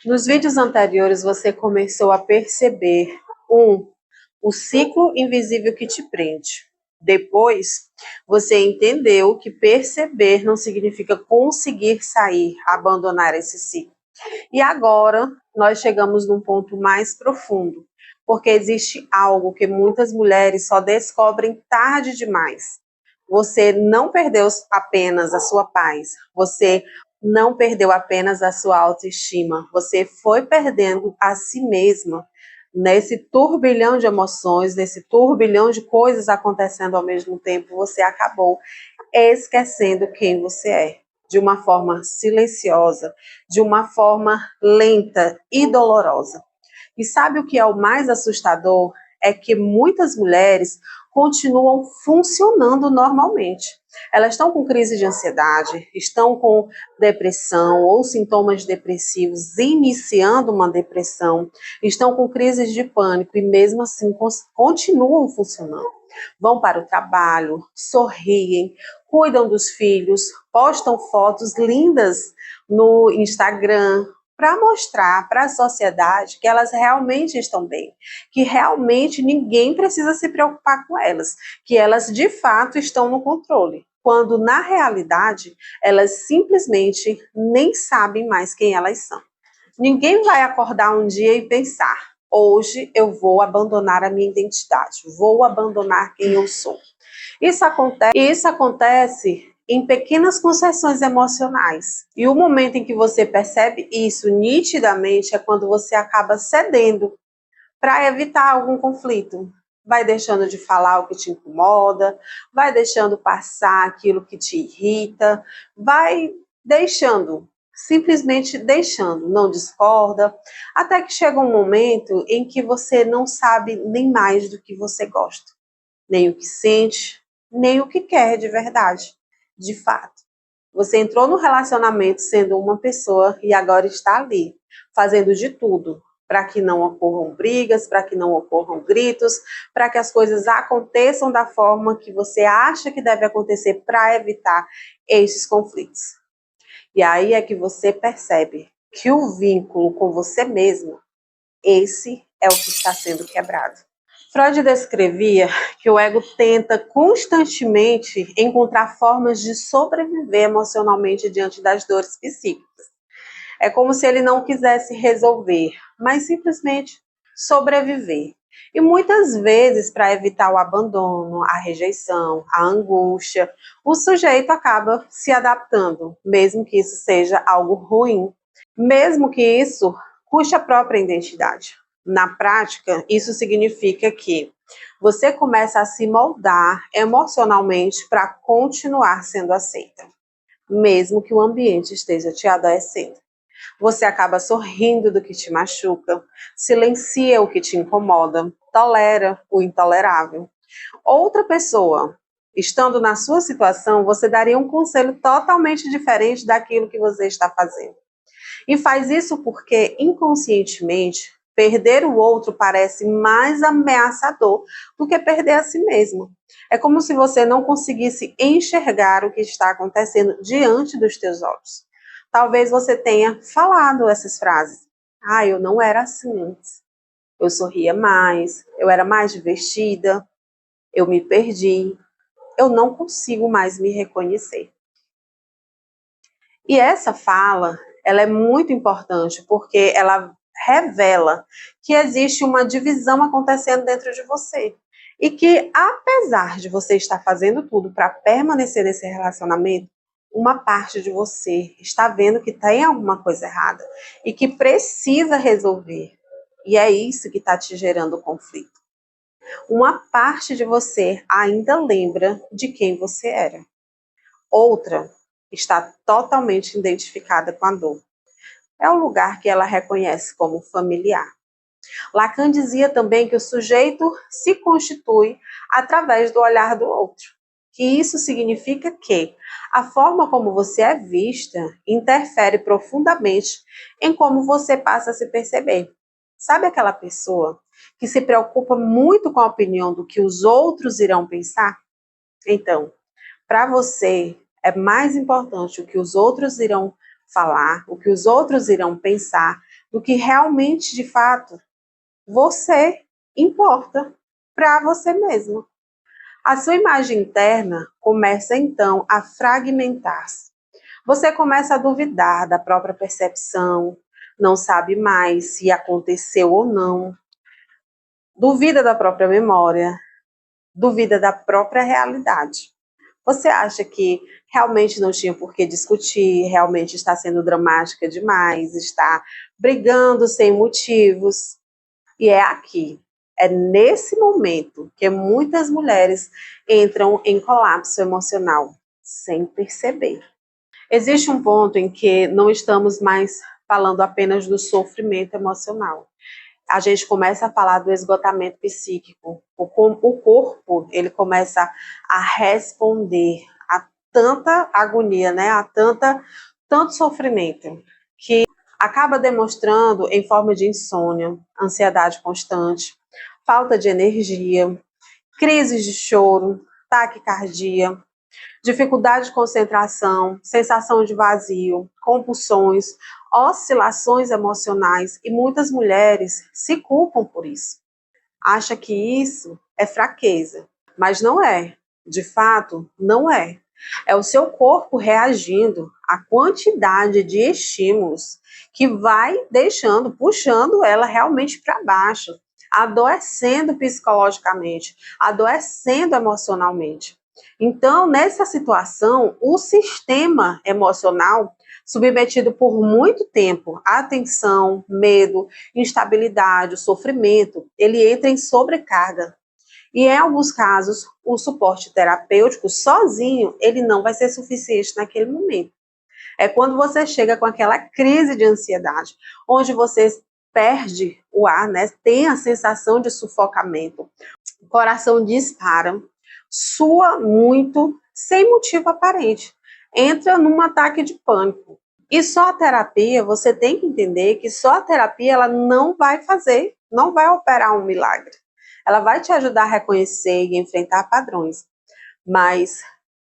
Nos vídeos anteriores, você começou a perceber o ciclo invisível que te prende. Depois, você entendeu que perceber não significa conseguir sair, abandonar esse ciclo. E agora, nós chegamos num ponto mais profundo, porque existe algo que muitas mulheres só descobrem tarde demais. Você não perdeu apenas a sua paz, você não perdeu apenas a sua autoestima, você foi perdendo a si mesma nesse turbilhão de emoções, nesse turbilhão de coisas acontecendo ao mesmo tempo, você acabou esquecendo quem você é, de uma forma silenciosa, de uma forma lenta e dolorosa. E sabe o que é o mais assustador? É que muitas mulheres continuam funcionando normalmente. Elas estão com crise de ansiedade, estão com depressão ou sintomas depressivos, iniciando uma depressão, estão com crises de pânico e mesmo assim continuam funcionando. Vão para o trabalho, sorriem, cuidam dos filhos, postam fotos lindas no Instagram, para mostrar para a sociedade que elas realmente estão bem, que realmente ninguém precisa se preocupar com elas, que elas de fato estão no controle, quando na realidade elas simplesmente nem sabem mais quem elas são. Ninguém vai acordar um dia e pensar: hoje eu vou abandonar a minha identidade, vou abandonar quem eu sou. Isso acontece em pequenas concessões emocionais. E o momento em que você percebe isso nitidamente é quando você acaba cedendo para evitar algum conflito. Vai deixando de falar o que te incomoda, vai deixando passar aquilo que te irrita, vai deixando, simplesmente deixando, não discorda, até que chega um momento em que você não sabe nem mais do que você gosta, nem o que sente, nem o que quer de verdade, de fato. Você entrou no relacionamento sendo uma pessoa e agora está ali, fazendo de tudo para que não ocorram brigas, para que não ocorram gritos, para que as coisas aconteçam da forma que você acha que deve acontecer para evitar esses conflitos. E aí é que você percebe que o vínculo com você mesmo, esse é o que está sendo quebrado. Freud descrevia que o ego tenta constantemente encontrar formas de sobreviver emocionalmente diante das dores psíquicas. É como se ele não quisesse resolver, mas simplesmente sobreviver. E muitas vezes, para evitar o abandono, a rejeição, a angústia, o sujeito acaba se adaptando, mesmo que isso seja algo ruim, mesmo que isso custe a própria identidade. Na prática, isso significa que você começa a se moldar emocionalmente para continuar sendo aceita, mesmo que o ambiente esteja te adoecendo. Você acaba sorrindo do que te machuca, silencia o que te incomoda, tolera o intolerável. Outra pessoa, estando na sua situação, você daria um conselho totalmente diferente daquilo que você está fazendo. E faz isso porque, inconscientemente, perder o outro parece mais ameaçador do que perder a si mesmo. É como se você não conseguisse enxergar o que está acontecendo diante dos teus olhos. Talvez você tenha falado essas frases. Ah, eu não era assim antes. Eu sorria mais, eu era mais divertida, eu me perdi, eu não consigo mais me reconhecer. E essa fala, ela é muito importante porque ela revela que existe uma divisão acontecendo dentro de você. E que, apesar de você estar fazendo tudo para permanecer nesse relacionamento, uma parte de você está vendo que tem alguma coisa errada e que precisa resolver. E é isso que está te gerando conflito. Uma parte de você ainda lembra de quem você era. Outra está totalmente identificada com a dor. É o lugar que ela reconhece como familiar. Lacan dizia também que o sujeito se constitui através do olhar do outro. Que isso significa que a forma como você é vista interfere profundamente em como você passa a se perceber. Sabe aquela pessoa que se preocupa muito com a opinião do que os outros irão pensar? Então, para você, é mais importante o que os outros irão falar, o que os outros irão pensar, do que realmente, de fato, você importa para você mesmo. A sua imagem interna começa então a fragmentar-se. Você começa a duvidar da própria percepção, não sabe mais se aconteceu ou não, duvida da própria memória, duvida da própria realidade. Você acha que realmente não tinha por que discutir, realmente está sendo dramática demais, está brigando sem motivos. E é aqui, é nesse momento que muitas mulheres entram em colapso emocional, sem perceber. Existe um ponto em que não estamos mais falando apenas do sofrimento emocional. A gente começa a falar do esgotamento psíquico. O corpo, ele começa a responder a tanta agonia, né? A tanto sofrimento, que acaba demonstrando em forma de insônia, ansiedade constante, falta de energia, crises de choro, taquicardia, dificuldade de concentração, sensação de vazio, compulsões, oscilações emocionais, e muitas mulheres se culpam por isso. Acha que isso é fraqueza, mas não é. De fato, não é. É o seu corpo reagindo à quantidade de estímulos que vai deixando, puxando ela realmente para baixo, adoecendo psicologicamente, adoecendo emocionalmente. Então, nessa situação, o sistema emocional, submetido por muito tempo à tensão, medo, instabilidade, sofrimento, ele entra em sobrecarga. E em alguns casos, o suporte terapêutico sozinho, ele não vai ser suficiente naquele momento. É quando você chega com aquela crise de ansiedade, onde você perde o ar, né? Tem a sensação de sufocamento, o coração dispara, sua muito, sem motivo aparente. Entra num ataque de pânico. E só a terapia, você tem que entender que só a terapia ela não vai fazer, não vai operar um milagre. Ela vai te ajudar a reconhecer e enfrentar padrões. Mas,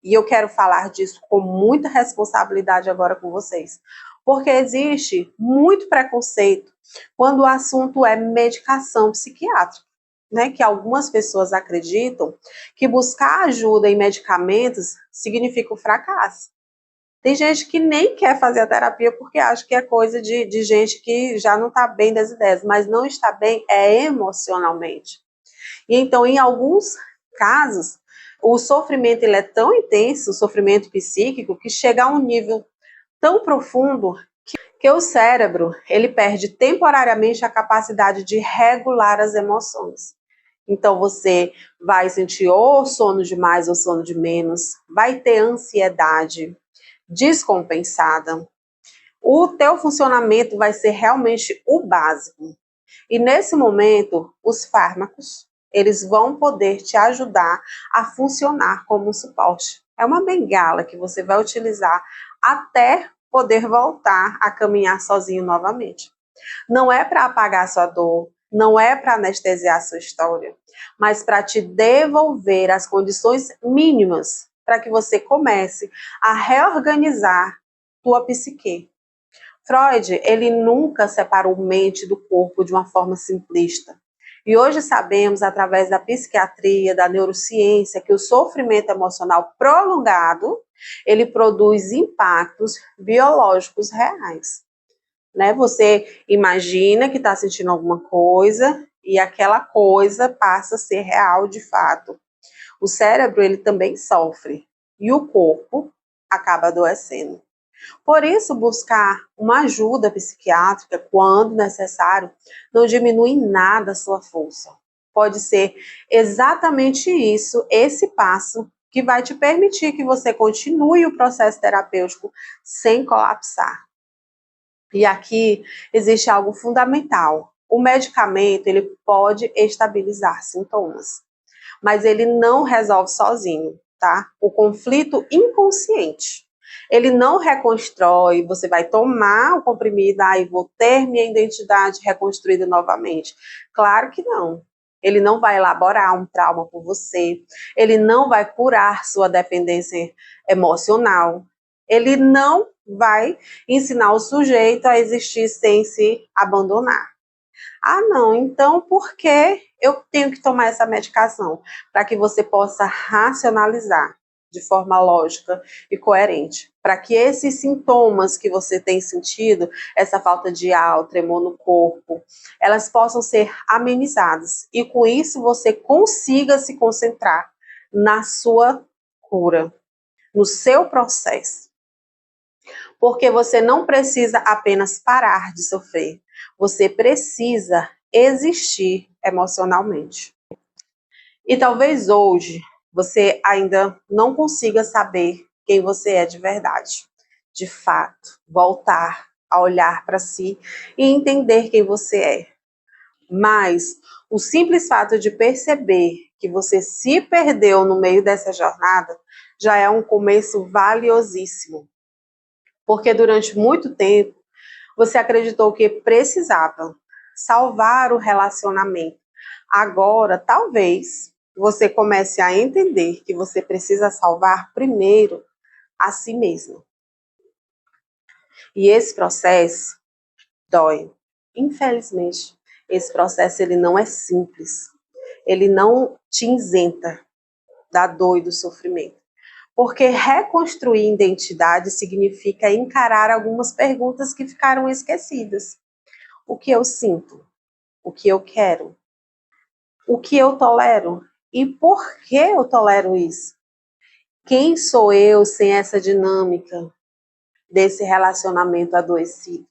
e eu quero falar disso com muita responsabilidade agora com vocês, porque existe muito preconceito quando o assunto é medicação psiquiátrica. Né, que algumas pessoas acreditam que buscar ajuda em medicamentos significa um fracasso. Tem gente que nem quer fazer a terapia porque acha que é coisa de gente que já não está bem das ideias, mas não está bem emocionalmente. E então, em alguns casos, o sofrimento ele é tão intenso, o sofrimento psíquico, que chega a um nível tão profundo que o cérebro ele perde temporariamente a capacidade de regular as emoções. Então você vai sentir ou sono de mais ou sono de menos, vai ter ansiedade descompensada. O teu funcionamento vai ser realmente o básico. E nesse momento, os fármacos, eles vão poder te ajudar a funcionar como um suporte. É uma bengala que você vai utilizar até poder voltar a caminhar sozinho novamente. Não é para apagar sua dor, não é para anestesiar sua história, mas para te devolver as condições mínimas para que você comece a reorganizar tua psique. Freud, ele nunca separou mente do corpo de uma forma simplista. E hoje sabemos, através da psiquiatria, da neurociência, que o sofrimento emocional prolongado, ele produz impactos biológicos reais. Né? Você imagina que está sentindo alguma coisa e aquela coisa passa a ser real de fato. O cérebro ele também sofre e o corpo acaba adoecendo. Por isso, buscar uma ajuda psiquiátrica quando necessário não diminui em nada a sua força. Pode ser exatamente isso, esse passo que vai te permitir que você continue o processo terapêutico sem colapsar. E aqui existe algo fundamental. O medicamento, ele pode estabilizar sintomas, mas ele não resolve sozinho, tá? O conflito inconsciente, ele não reconstrói, você vai tomar o comprimido, aí vou ter minha identidade reconstruída novamente. Claro que não. Ele não vai elaborar um trauma por você, ele não vai curar sua dependência emocional, Ele não vai ensinar o sujeito a existir sem se abandonar. Ah, não, então por que eu tenho que tomar essa medicação? Para que você possa racionalizar de forma lógica e coerente. Para que esses sintomas que você tem sentido, essa falta de ar, o tremor no corpo, elas possam ser amenizadas. E com isso você consiga se concentrar na sua cura, no seu processo. Porque você não precisa apenas parar de sofrer, você precisa existir emocionalmente. E talvez hoje você ainda não consiga saber quem você é de verdade. De fato, voltar a olhar para si e entender quem você é. Mas o simples fato de perceber que você se perdeu no meio dessa jornada já é um começo valiosíssimo. Porque durante muito tempo você acreditou que precisava salvar o relacionamento. Agora, talvez você comece a entender que você precisa salvar primeiro a si mesmo. E esse processo dói. Infelizmente, esse processo ele não é simples. Ele não te isenta da dor e do sofrimento. Porque reconstruir identidade significa encarar algumas perguntas que ficaram esquecidas. O que eu sinto? O que eu quero? O que eu tolero? E por que eu tolero isso? Quem sou eu sem essa dinâmica desse relacionamento adoecido?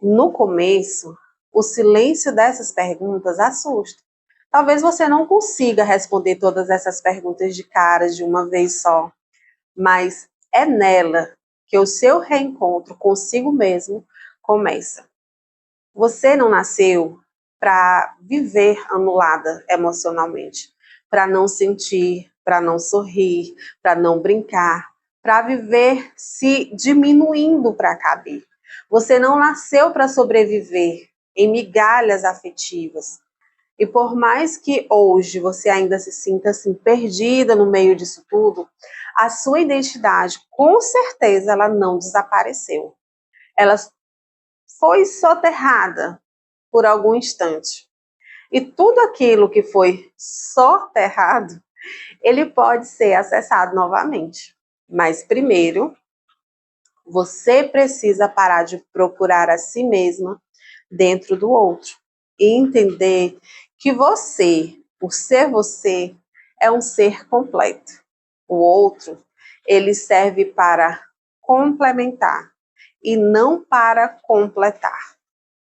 No começo, o silêncio dessas perguntas assusta. Talvez você não consiga responder todas essas perguntas de cara de uma vez só, mas é nela que o seu reencontro consigo mesmo começa. Você não nasceu para viver anulada emocionalmente, para não sentir, para não sorrir, para não brincar, para viver se diminuindo para caber. Você não nasceu para sobreviver em migalhas afetivas. E por mais que hoje você ainda se sinta assim perdida no meio disso tudo, a sua identidade, com certeza, ela não desapareceu. Ela foi soterrada por algum instante. E tudo aquilo que foi soterrado, ele pode ser acessado novamente. Mas primeiro, você precisa parar de procurar a si mesma dentro do outro e entender que você, por ser você, é um ser completo. O outro, ele serve para complementar e não para completar.